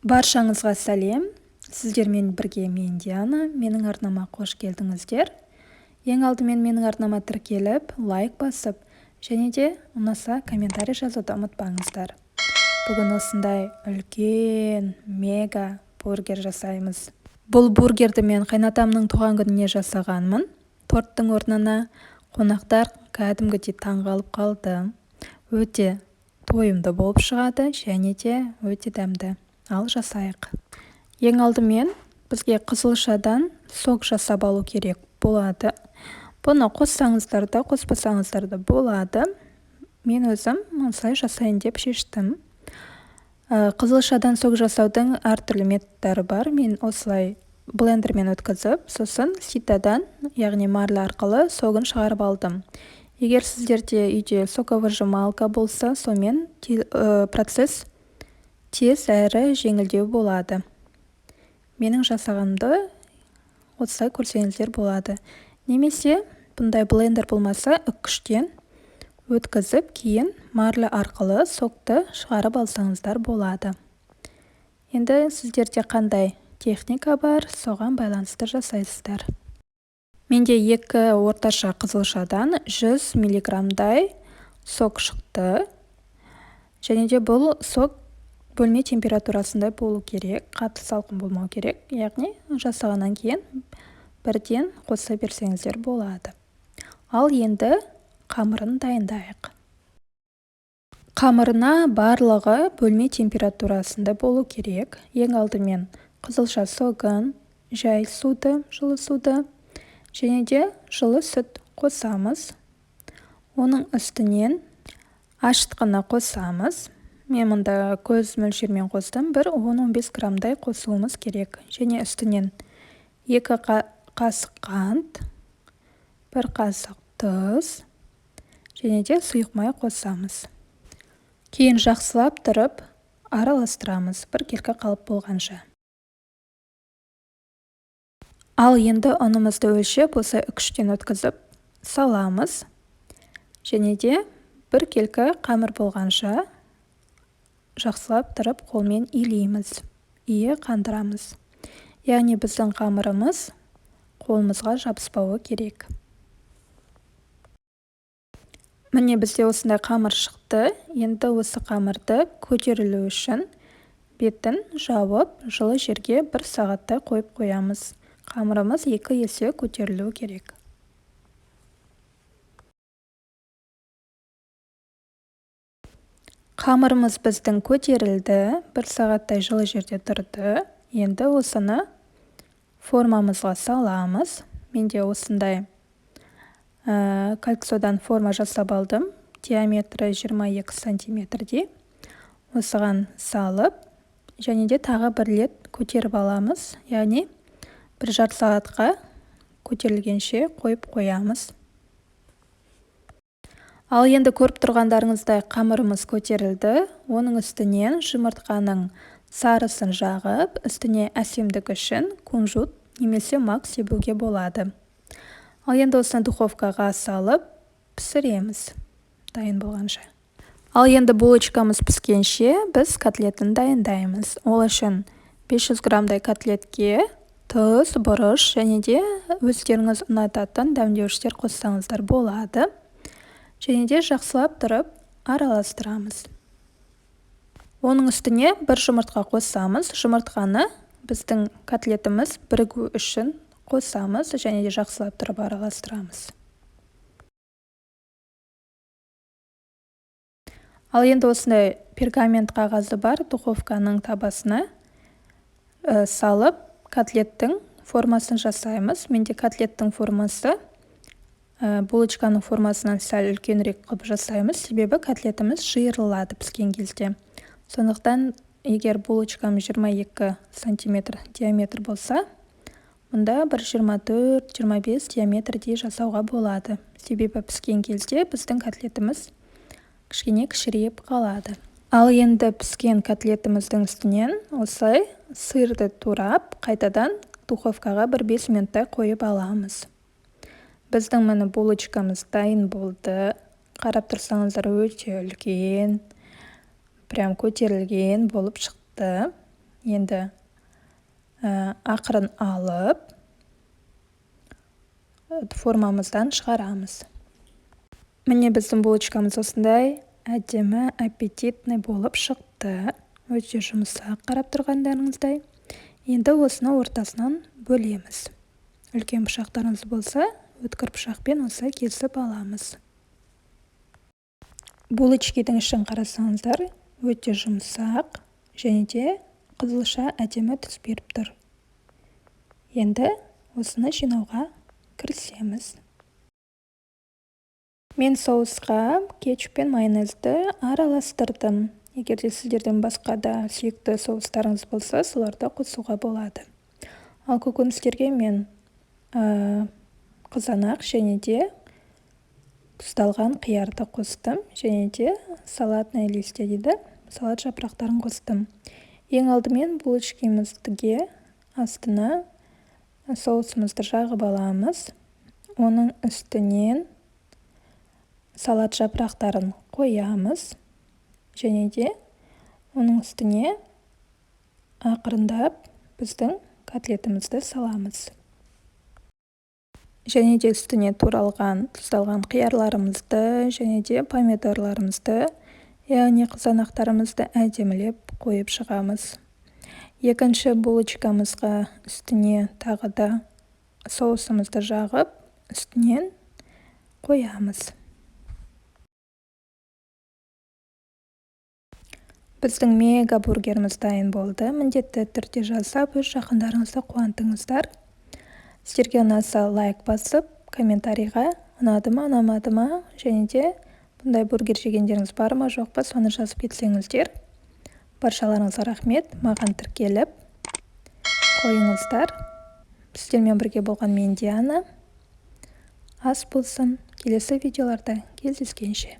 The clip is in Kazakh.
Баршаңызға сәлем. Сіздермен бірге мен Диана. Менің арнама қош келдіңіздер. Ең алдымен менің арнама тіркеліп, лайк басып, және де ұнаса комментарий жазуды ұмытпаңыздар. Бүгін осындай үлкен мега бургер жасаймыз. Бұл бургерді мен қайнатамның туған күніне жасағанмын. Торттың орнына қонақтар кәдімгідей таңғалып қалды. Өте тойымды болып шығады және де өте дәмді. Ал жасайық. Ең алдымен бізге қызылшадан сок жасап алу керек болады. Бұны қоссаңыздар да, қоспасаңыздар да болады. Мен өзім осылай жасайын деп шештім. Қызылшадан сок жасаудың әртүрлі методтары бар. Мен осылай блендермен өткізіп, сосын ситадан, яғни марля арқылы согын шығарып алдым. Егер сіздерде үйде соковыжималка болса, сонымен процесс тез әрі жеңілдеу болады. Менің жасағанымды осылай көрсеңіздер болады. Немесе бұндай блендер болмаса, үккіштен өткізіп, кейін марля арқылы сокты шығарып алсаңыздар болады. Енді сіздерде қандай техника бар, соған байланысты жасайсыздар. Менде 2 орташа қызылшадан 100 миллиграммдай сок шықты. Және де бұл сок бөлме температурасында болу керек, қатты салқын болмау керек. Яғни жасағаннан кейін бірден қоса берсеңіздер болады. Ал енді қамырын дайындайық. Қамырына барлығы бөлме температурасында болу керек. Ең алдымен қызылша согын, жай суды, жылы суды және де жылы сүт қосамыз. Оның үстінен ашытқыны қосамыз. Мен мұнда көз мөлшермен қостым, 10-15 граммдай қосуымыз керек. Және үстінен 2 қасық қант, 1 қасық тұз және де сұйық май қосамыз. Кейін жақсылап тұрып араластырамыз, біркелкі қалып болғанша. Ал енді ұнымызды өлшеп, осылай үккіштен өткізіп саламыз. Және де біркелкі қамыр болғанша жақсылап тұрып қолмен илейміз, қандырамыз. Яғни біздің қамырымыз қолымызға жабыспауы керек. Міне бізде осындай қамыр шықты. Енді осы қамырды көтерілу үшін бетін жауып, жылы жерге 1 сағаттай қойып қоямыз. Қамырымыз 2 есе көтерілу керек. Қамырымыз біздің көтерілді, 1 сағаттай жылы жерде тұрды. Енді осыны формамызға саламыз. Менде осындай кальксодан форма жасап алдым. Диаметрі 22 сантиметрдей. Осыған салып, және де тағы 1 рет көтеріп аламыз. Яғни 1,5 сағатқа көтерілгенше қойып қоямыз. Ал енді көріп тұрғандарыңыздай қамырымыз көтерілді. Оның үстінен жұмыртқаның сарысын жағып, үстіне әсемдік үшін кунжут немесе мак себуге болады. Ал енді осыны духовкаға салып пісіреміз, дайын болғанша. Ал енді булочкамыз піскенше біз котлетін дайындаймыз. Ол үшін 500 граммдай котлетке тұз, бұрыш және де өздеріңіз ұнататын дәмдеуіштер қоссаңыздар болады. Және де жақсылап тұрып араластырамыз. Оның үстіне 1 жұмыртқа қосамыз. Жұмыртқаны біздің котлетіміз бірігу үшін қосамыз және де жақсылап тұрып араластырамыз. Ал енді осындай пергамент қағазы бар духовканың табасына салып, котлеттің формасын жасаймыз. Менде котлеттің формасы булочканың формасынан сәл үлкенірек қылып жасаймыз, себебі котлетіміз жиырылады піскен кезде. Сондықтан, егер булочкам 22 сантиметр диаметр болса, мұнда 1,24-25 диаметрдей жасауға болады. Себебі піскен кезде біздің котлетіміз кішкене кішірейіп қалады. Ал енді піскен котлетіміздің үстінен осылай сырды турап, қайтадан духовкаға 5 минуттай қойып аламыз. Біздің міне булочкамыз дайын болды. Қарап тұрсаңыздар өте үлкен, прям көтерілген болып шықты. енді ақырын алып формамыздан шығарамыз. Міне біздің булочкамыз осындай әдемі, аппетитный болып шықты. Өте жұмсақ қарап тұрғандарыңыздай. Енді осыны ортасынан бөлеміз. Үлкен пышақтарыңыз болса, өткір пышақпен осы кесіп аламыз. Булочканың ішін қарасаңыздар, өте жұмсақ және де қызылша әдемі түс беріп тұр. Енді осыны жинауға кірісеміз. Мен соусқа кетчуп пен майонезді араластырдым. Егер де сіздердің басқа да сүйікті соустарыңыз болса, соларды қосуға болады. Ал көкөністерге мен қызанақ және де тұздалған қиярды қостым, және де салатный листья дейді, салат жапырақтарын қостым. Ең алдымен булочкамызге астына соусымызды жағып аламыз. Оның үстінен салат жапырақтарын қоямыз, және де оның үстіне ақырындап біздің котлетімізді саламыз. Және де үстіне туралған, тұздалған қиярларымызды, және де помидорларымызды, яғни қызанақтарымызды әдемілеп қойып шығамыз. Екінші булочкамызға үстіне тағы да соусымызды жағып, үстінен қоямыз. Біздің мега бургеріміз дайын болды. Міндетті түрде жасап, өз жақындарыңызды қуантыңыздар. Сіздерге ұнаса лайк басып, комментарийға ұнады ма, ұнамады ма, және де бұндай бургер жегендеріңіз бар ма, жоқ па, соны жазып кетсеңіздер. Баршаларыңызға рахмет, маған тіркеліп қойыңыздар. Сіздермен бірге болған мен Диана. Ас болсын. Келесі видеоларда кездескенше.